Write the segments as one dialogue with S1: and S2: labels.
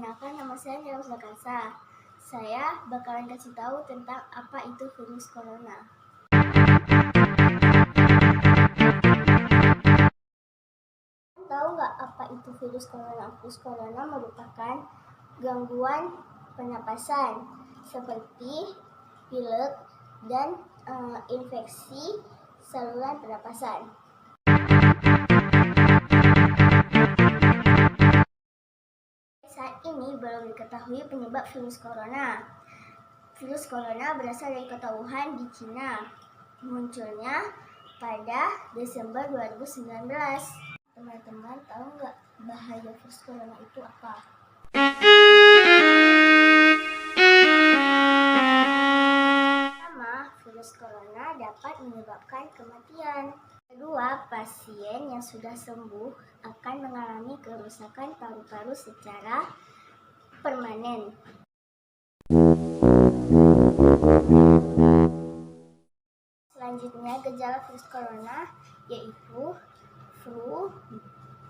S1: Perkenalkan, nama saya Nira Zakansa. Saya bakalan kasih tahu tentang apa itu virus corona. Tahu nggak apa itu virus corona? Virus corona merupakan gangguan pernapasan seperti pilek dan infeksi saluran pernapasan. Saat ini belum diketahui penyebab virus corona. Virus corona berasal dari kota Wuhan di Cina. Munculnya pada Desember 2019. Teman-teman tahu nggak bahaya virus corona itu apa? Pertama, virus corona dapat menyebabkan kematian. Kedua, pasien yang sudah sembuh akan mengalami kerusakan paru-paru secara permanen. Selanjutnya, gejala virus corona yaitu flu,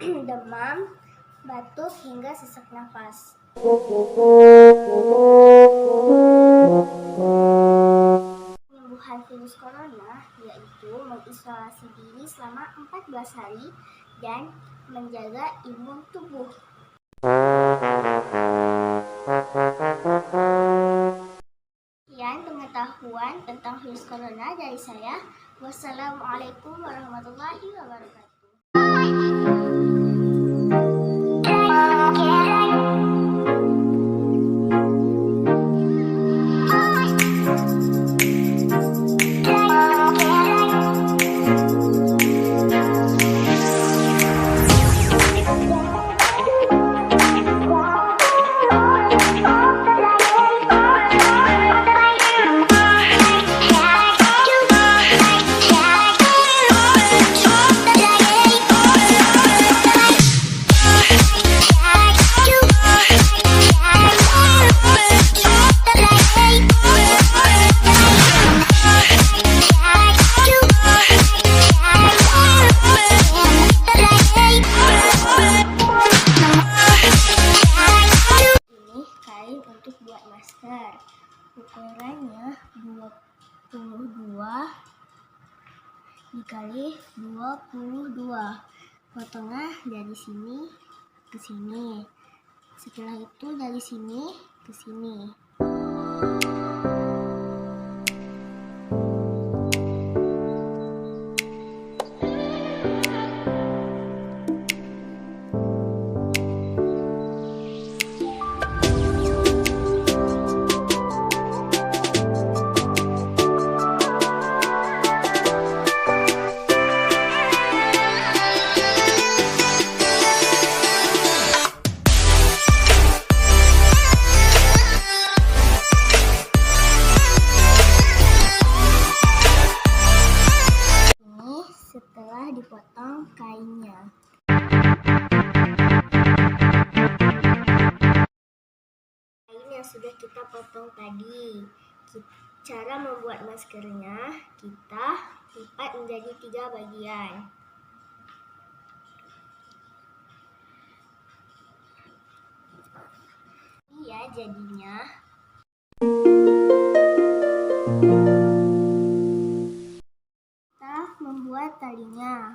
S1: demam, batuk, hingga sesak nafas. Penyembuhan virus corona yaitu mengisolasi diri selama 14 hari dan menjaga imun tubuh. Sekian pengetahuan tentang virus corona dari saya. Wassalamualaikum warahmatullahi wabarakatuh. Untuk buat masker, ukurannya 22 dikali 22. Potongnya dari sini ke sini. Setelah itu dari sini ke sini. Setelah dipotong kainnya. Kain yang sudah kita potong tadi. Cara membuat maskernya, kita lipat menjadi 3 bagian. Ini ya jadinya. Membuat talinya,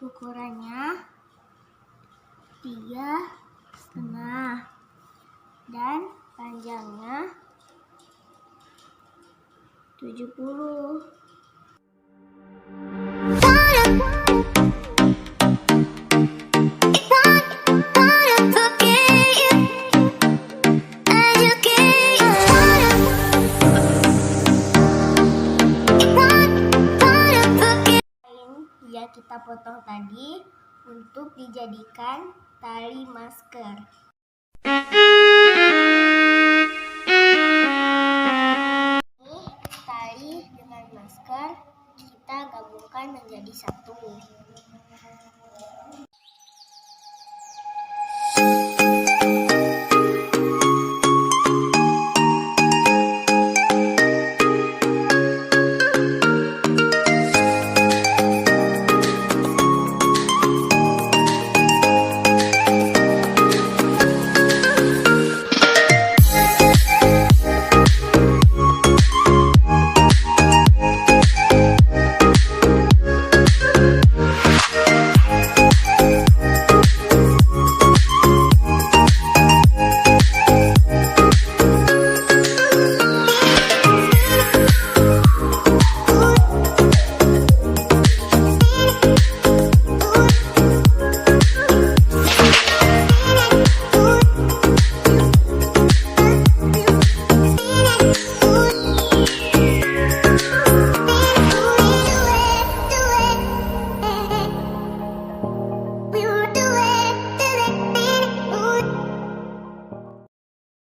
S1: ukurannya 3,5 dan panjangnya 70. Kita potong tadi untuk dijadikan tali masker. Ini tali dengan masker kita gabungkan menjadi satu.